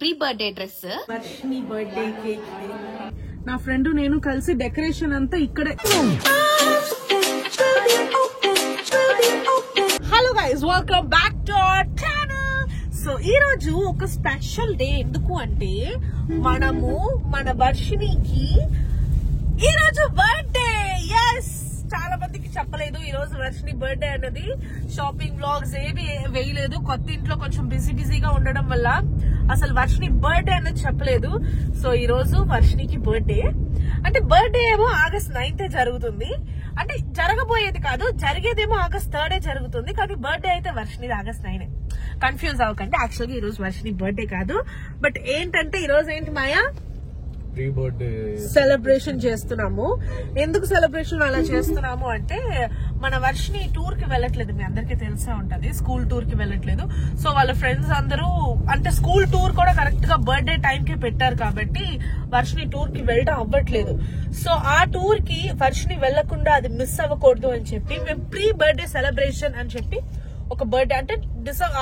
Pre birthday dress Varshini birthday cake. నా friend నేను కలిసి డెకరేషన్ అంతా ఇక్కడే. Hello guys, welcome back to our channel. So ఈ రోజు ఒక స్పెషల్ డే. ఎందుకు అంటే మనము మన వర్షినికి ఈ రోజు బర్త్డే. ఎస్, చాలా మందికి చెప్పలేదు ఈ రోజు వర్షిని బర్త్డే అన్నది. షాపింగ్ బ్లాగ్స్ ఏవి వేయలేదు, కొత్త ఇంట్లో కొంచెం బిజీగా ఉండడం వల్ల అసలు వర్షిని బర్త్డే అనేది చెప్పలేదు. సో ఈ రోజు వర్షినికి బర్త్డే. అంటే బర్త్డే ఏమో ఆగస్ట్ 9th జరుగుతుంది. అంటే జరగబోయేది కాదు, జరిగేదేమో ఆగస్ట్ 3rd జరుగుతుంది. కానీ బర్త్డే అయితే వర్షిని ఆగస్ట్ 9. కన్ఫ్యూజ్ అవ్వకండి. యాక్చువల్గా ఈ రోజు వర్షిని బర్త్డే కాదు. బట్ ఏంటంటే ఈ రోజు ఏంటి మాయా, ప్రీ బర్త్డే సెలబ్రేషన్ చేస్తున్నాము. ఎందుకు సెలబ్రేషన్ అలా చేస్తున్నాము అంటే మన వర్షిని టూర్ కి వెళ్ళట్లేదు. మీ అందరికీ తెలిసే ఉంటది, స్కూల్ టూర్ కి వెళ్ళట్లేదు. సో వాళ్ళ ఫ్రెండ్స్ అందరూ అంటే స్కూల్ టూర్ కూడా కరెక్ట్ గా బర్త్డే టైం కి పెట్టారు కాబట్టి వర్షిని టూర్ కి వెళ్ళడం అవ్వట్లేదు. సో ఆ టూర్ కి వర్షిని వెళ్లకుండా అది మిస్ అవ్వకూడదు అని చెప్పి మేము ప్రీ బర్త్డే సెలబ్రేషన్ అని చెప్పి ఒక బర్త్డే అంటే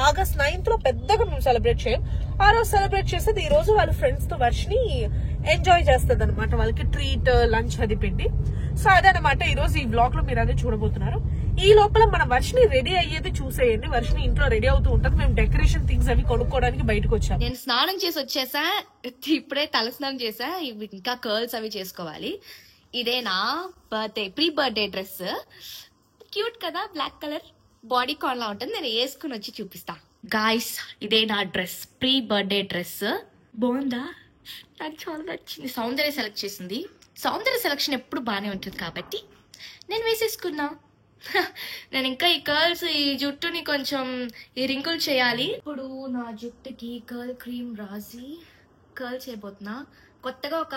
ఆగస్ట్ 9th లో పెద్దగా మేము సెలబ్రేట్ చేయం. ఆ రోజు సెలబ్రేట్ చేసేది ఈ రోజు వాళ్ళ ఫ్రెండ్స్ తో వర్షిని ఎంజాయ్ చేస్తుంది అనమాట. వాళ్ళకి ట్రీట్ లంచ్ అది పెట్టి. సో అదనమాట ఈ రోజు ఈ బ్లాగ్ లో మీరు అదే చూడబోతున్నారు. ఈ లోపల మన వర్షిని రెడీ అయ్యేది చూసేయండి. వర్షిని ఇంట్లో రెడీ అవుతూ ఉంటుంది. మేము డెకరేషన్ థింగ్స్ అవి కొనుక్కోవడానికి బయటకు వచ్చాము. నేను స్నానం చేసి వచ్చేసా, ఇప్పుడే తల స్నానం చేసా. ఇంకా కర్ల్స్ అవి చేసుకోవాలి. ఇదే నా birthday pre birthday dress. Cute కదా, బ్లాక్ కలర్ బాడీ కాన్ లా ఉంటుంది. నేను వేసుకుని వచ్చి చూపిస్తా. గాయ్స్, ఇదే నా డ్రెస్, ప్రీ బర్త్డే డ్రెస్. బాగుందా? నాకు చాలా నచ్చింది. సౌందర్య సెలెక్ట్ చేసింది. సౌందర్య సెలెక్షన్ ఎప్పుడు బాగానే ఉంటుంది కాబట్టి నేను వేసేసుకున్నా. నేను ఇంకా ఈ కర్ల్స్, ఈ జుట్టుని కొంచెం ఈ రింకులు చేయాలి. ఇప్పుడు నా జుట్టుకి కర్ల్ క్రీమ్ రాసి కర్ల్ చేయబోతున్నా. కొత్తగా ఒక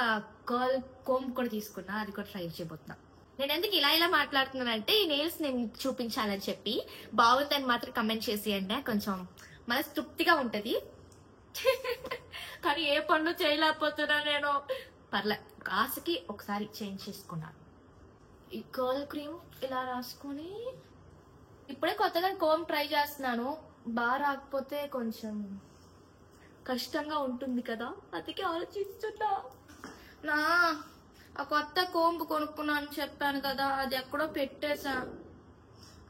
కర్ల్ కోమ్ కూడా తీసుకున్నా, అది కూడా ట్రై చేయబోతున్నా. నేను ఎందుకు ఇలా మాట్లాడుతున్నానంటే ఈ నెయిల్స్ నేను చూపించాలని చెప్పి. బాగుందని మాత్రం కమెంట్ చేసేయండి, కొంచెం మనసు తృప్తిగా ఉంటది. కానీ ఏ పనులు చేయలేకపోతున్నా నేను. పర్లే, ఆశకి ఒకసారి చేంజ్ చేసుకున్నాను. ఈ కర్ల్ క్రీమ్ ఇలా రాసుకొని ఇప్పుడే కొత్తగా కోమ్ ట్రై చేస్తున్నాను. బాగా రాకపోతే కొంచెం కష్టంగా ఉంటుంది కదా, అందుకే ఆలోచిస్తున్నా. ఆ కొత్త కోంపు కొనుక్కున్నాను చెప్పాను కదా, అది ఎక్కడో పెట్టేసా,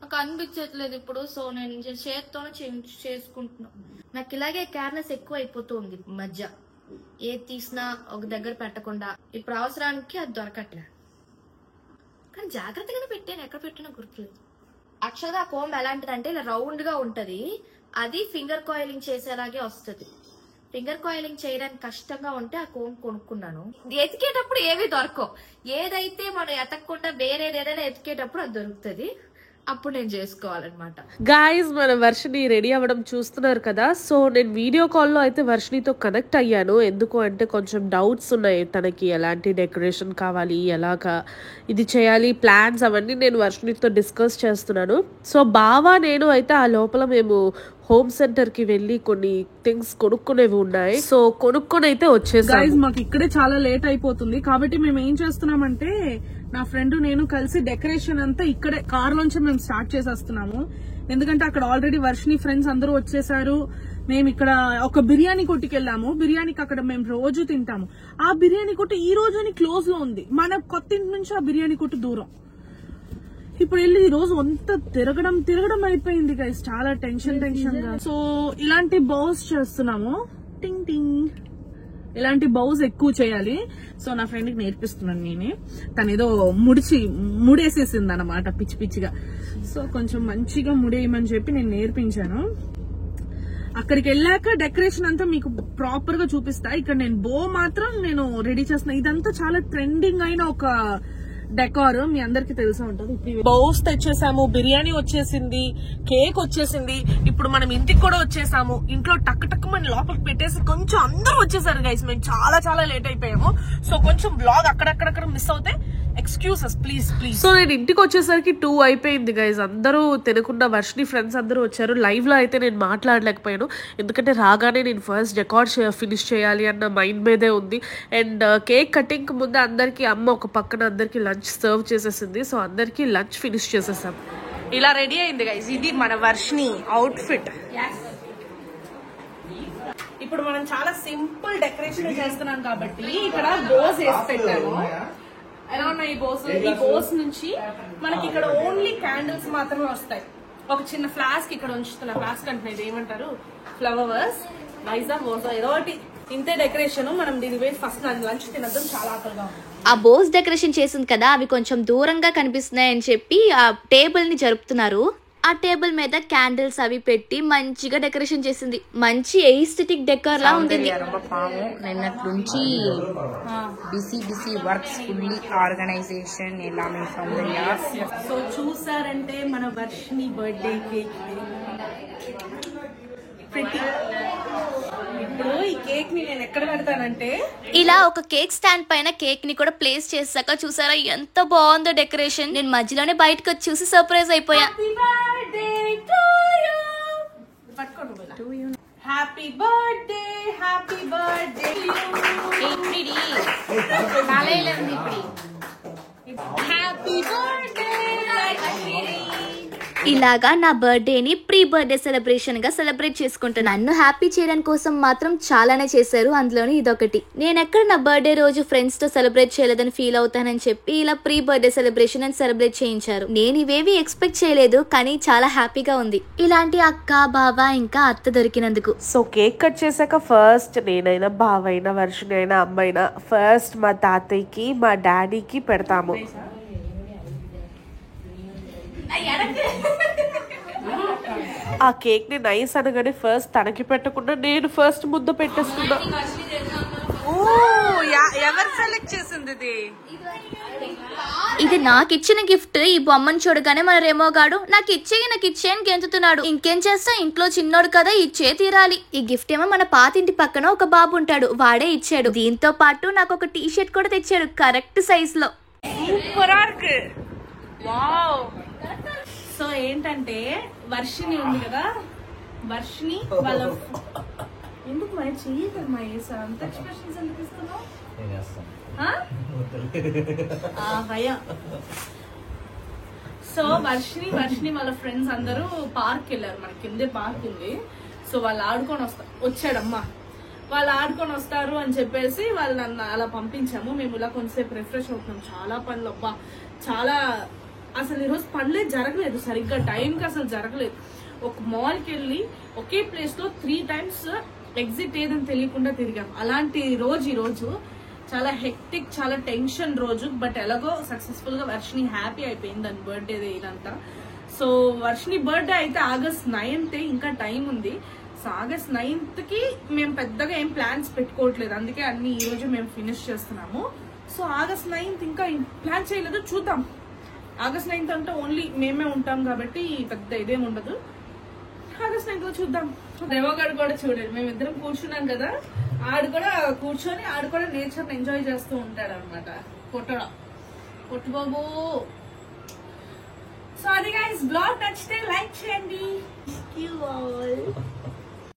నాకు అనిపించట్లేదు ఇప్పుడు. సో నేను చేత్తోనే చేసుకుంటున్నా. నాకు ఇలాగే కేర్నెస్ ఎక్కువ అయిపోతుంది మధ్య. ఏది తీసినా ఒక దగ్గర పెట్టకుండా ఇప్పుడు అవసరానికి అది దొరకట్లేదు. కానీ జాగ్రత్తగానే పెట్టాను, ఎక్కడ పెట్టినా గుర్తులేదు. యాక్చువల్గా ఆ కోంబ్ ఎలాంటిదంటే ఇలా రౌండ్ గా ఉంటది. అది ఫింగర్ కాయిలింగ్ చేసేలాగే వస్తుంది. ఫింగర్ కాయిలింగ్ చేయడానికి కష్టంగా ఉంటే ఆ కోమ్ కొనుక్కున్నాను. ఎతికేటప్పుడు ఏవి దొరకవు. ఏదైతే మనం ఎతకకుండా వేరేది ఏదైనా ఎతికేటప్పుడు అది దొరుకుతుంది. అప్పుడు నేను చేసుకోవాలన్నమాట. గాయస్, మన వర్షిని రెడీ అవ్వడం చూస్తున్నారు కదా. సో నేను వీడియో కాల్లో అయితే వర్షినితో కనెక్ట్ అయ్యాను. ఎందుకు అంటే కొంచెం డౌట్స్ ఉన్నాయి తనకి, ఎలాంటి డెకరేషన్ కావాలి, ఎలాగా ఇది చేయాలి, ప్లాన్స్ అవన్నీ నేను వర్షినితో డిస్కస్ చేస్తున్నాను. సో బావా నేను అయితే ఆ లోపల మేము హోమ్ సెంటర్ కి వెళ్ళి కొన్ని థింగ్స్ కొనుక్కునేవి ఉన్నాయి. సో కొనుక్కొని అయితే వచ్చేసాం. గైస్, మాకు ఇక్కడే చాలా లేట్ అయిపోతుంది కాబట్టి మేము ఏం చేస్తున్నామంటే నా ఫ్రెండ్ నేను కలిసి డెకరేషన్ అంతా ఇక్కడే కార్ లోంచి మేము స్టార్ట్ చేసేస్తున్నాము. ఎందుకంటే అక్కడ ఆల్రెడీ వర్షిని ఫ్రెండ్స్ అందరూ వచ్చేసారు. మేము ఇక్కడ ఒక బిర్యానీ కొట్టుకి వెళ్ళాము. బిర్యానీకి అక్కడ మేము రోజు తింటాము. ఆ బిర్యానీ కొట్టు ఈ రోజు క్లోజ్ లో ఉంది. మన కొత్త ఇంటి నుంచి ఆ బిర్యానీ కొట్టు దూరం. ఇప్పుడు వెళ్ళి ఈ రోజు అంత తిరగడం అయిపోయింది గైస్, చాలా టెన్షన్ గా. సో ఇలాంటి బౌల్స్ చేస్తున్నాము. టింగ్ టింగ్, ఇలాంటి బౌల్స్ ఎక్కువ చేయాలి. సో నా ఫ్రెండ్ కి నేర్పిస్తున్నాను నేనే. తను ఏదో ముడేసేసింది అనమాట పిచ్చి పిచ్చిగా. సో కొంచెం మంచిగా ముడేయమని చెప్పి నేను నేర్పించాను. అక్కడికి వెళ్ళాక డెకరేషన్ అంతా మీకు ప్రాపర్ గా చూపిస్తా. ఇక్కడ నేను బో మాత్రం నేను రెడీ చేస్తున్నా. ఇదంతా చాలా ట్రెండింగ్ అయిన ఒక డెకార్, మీ అందరికి తెలిసే ఉంటది. బౌల్స్ తెచ్చేసాము, బిర్యానీ వచ్చేసింది, కేక్ వచ్చేసింది. ఇప్పుడు మనం ఇంటికి కూడా వచ్చేసాము. ఇంట్లో టక్ టక్ మన లోపలికి పెట్టేసి కొంచెం అందరూ వచ్చేసారు గైస్. మేము చాలా లేట్ అయిపోయాము. సో కొంచెం బ్లాగ్ అక్కడక్కడ మిస్ అవుతే ఎక్స్క్యూజెస్ ప్లీజ్. సో నేను ఇంటికి వచ్చేసరికి 2 అయిపోయింది గైస్. అందరూ తినకుండా వర్షిని ఫ్రెండ్స్ అందరూ వచ్చారు. లైవ్ లో అయితే నేను మాట్లాడలేకపోయాను, ఎందుకంటే రాగానే నేను ఫస్ట్ డెకార్ ఫినిష్ చేయాలి అన్న మైండ్ మీదే ఉంది. అండ్ కేక్ కటింగ్ ముందు అందరికి అమ్మ ఒక పక్కన అందరికి లంచ్ సర్వ్ చేసేసింది. సో అందరికి లంచ్ ఫినిష్ చేసేసాం. ఇలా రెడీ అయింది గైస్. ఇది మన వర్షిని అవుట్ ఫిట్. ఇప్పుడు మనం చాలా సింపుల్ డెకరేషన్ చేస్తున్నాం కాబట్టి ఇక్కడ బోస్ వేసి పెట్టాను. ఎలా ఉన్నాయి ఈ బోస్? ఈ బోస్ నుంచి మనకి ఇక్కడ ఓన్లీ క్యాండిల్స్ మాత్రమే వస్తాయి. ఒక చిన్న ఫ్లాస్క్ ఇక్కడ ఉంచుతున్నా. ఫ్లాస్క్ అంటే ఇది ఏమంటారు, ఫ్లవర్స్ వైజా బోసా ఏదో ఒకటి. ఇంతే డెకరేషన్. మనం దీని వేసి ఫస్ట్ లంచ్ తినద్దాం, చాలా ఆకలిగా ఉంది. ఆ బోస్ డెకరేషన్ చేసింది కదా, అవి కొంచెం దూరంగా కనిపిస్తున్నాయని చెప్పి ఆ టేబుల్ ని జరుపుతున్నారు. ఆ టేబుల్ మీద క్యాండిల్స్ అవి పెట్టి మంచిగా డెకరేషన్ చేసింది. మంచి ఎయిస్థెటిక్ డెకర్ లా ఉంది. నిన్నట్లుంచి బిసి వర్క్స్ ఫుల్లీ ఆర్గనైజేషన్ எல்லாமே familia. సో చూసారంటే మన వర్షిని బర్త్డే కేక్. ఇప్పుడు ఈ కేక్ ని నేను ఎక్కడ పెడతానంటే, ఇలా ఒక కేక్ స్టాండ్ పైన కేక్ ని కూడా ప్లేస్ చేసాక చూసారా ఎంత బాగుందో డెకరేషన్. నేను మధ్యలోనే బయటకు వచ్చి చూసి సర్ప్రైజ్ అయిపోయా. Happy birthday, happy birthday. Happy birthday. ఇలాగా నా బర్త్డేని ప్రీ బర్త్డే సెలబ్రేషన్ గా సెలబ్రేట్ చేసుకుంటాను. నన్ను హ్యాపీ చేయడం కోసం మాత్రం చాలానే చేశారు, అందులోని ఇదొకటి. నేను ఎక్కడ నా బర్త్డే రోజు ఫ్రెండ్స్ తో సెలబ్రేట్ చేయలేదని ఫీల్ అవుతానని చెప్పి ఇలా ప్రీ బర్త్డే సెలబ్రేషన్ అని సెలబ్రేట్ చేయించారు. నేను ఇవేవి ఎక్స్పెక్ట్ చేయలేదు, కానీ చాలా హ్యాపీగా ఉంది ఇలాంటి అక్క బావ ఇంకా అత్త దొరికినందుకు. సో కేక్ కట్ చేశాక ఫస్ట్ నేనైనా బావైనా వర్షిని అయినా అమ్మైనా ఫస్ట్ మా తాతయ్యకి మా డాడీకి పెడతాము. ఆ కేక్ ని నైస్ అనగానే ఫస్ట్ తనకి పెట్టకుండా నేను ఫస్ట్ ముద్ద పెట్టేస్తున్నా. ఎవరు సెలెక్ట్ చేసింది ఇది నాకు ఇచ్చిన గిఫ్ట్. ఈ బొమ్మను చూడగానే మన రెమోగాడు నాకు ఇచ్చేయని గెంతుతున్నాడు. ఇంకేం చేస్తా, ఇంట్లో చిన్నోడు కదా, ఇచ్చే తీరాలి. ఈ గిఫ్ట్ ఏమో మన పాతింటి పక్కన ఒక బాబు ఉంటాడు, వాడే ఇచ్చాడు. దీంతో పాటు నాకు ఒక టీ షర్ట్ కూడా తెచ్చాడు కరెక్ట్ సైజ్ లో. సో ఏంటంటే వర్షిని ఉంది కదా, వర్షిని వాళ్ళ ఎందుకు మరి చెయ్యకమ్మా అంత ఎక్స్ప్రెషన్స్ ఎందుకు ఇస్తున్నావు? సో వర్షిని వాళ్ళ ఫ్రెండ్స్ అందరూ పార్క్ వెళ్ళారు. మన కిందే పార్క్ ఉంది. సో వాళ్ళు ఆడుకొని వచ్చాడమ్మా. వాళ్ళు ఆడుకొని వస్తారు అని చెప్పేసి వాళ్ళు నన్ను అలా పంపించాము. మేము ఇలా కొంచెంసేపు రిఫ్రెష్ అవుతున్నాం. చాలా పనులు అబ్బా, చాలా అసలు ఈరోజు పనులే జరగలేదు సరిగ్గా, టైంకి అసలు జరగలేదు. ఒక మాల్కి వెళ్ళి ఒకే ప్లేస్ లో 3 times ఎగ్జిట్ ఏదని తెలియకుండా తిరిగాం. అలాంటి రోజు ఈ రోజు చాలా హెక్టిక్, చాలా టెన్షన్ రోజు. బట్ ఎలాగో సక్సెస్ఫుల్ గా వర్షిని హ్యాపీ అయిపోయింది దాని బర్త్డే ఇదంతా. సో వర్షిని బర్త్డే అయితే August 9th, ఇంకా టైం ఉంది. సో August 9th కి మేము పెద్దగా ఏం ప్లాన్స్ పెట్టుకోవట్లేదు, అందుకే అన్ని ఈ రోజు మేము ఫినిష్ చేస్తున్నాము. సో August 9th ఇంకా ప్లాన్ చేయలేదు, చూద్దాం. August 9th అంటే ఓన్లీ మేమే ఉంటాం కాబట్టి పెద్ద ఇదేం ఉండదు. August 9th లో చూద్దాం. దేవగాడు కూడా చూడండి, మేమిద్దరం కూర్చున్నాం కదా, ఆడు కూడా కూర్చొని ఆడు కూడా నేచర్ ఎంజాయ్ చేస్తూ ఉంటాడు అనమాట. పొట్టు బాబు. సో అది గైస్, బ్లాగ్ నచ్చితే లైక్ చేయండి.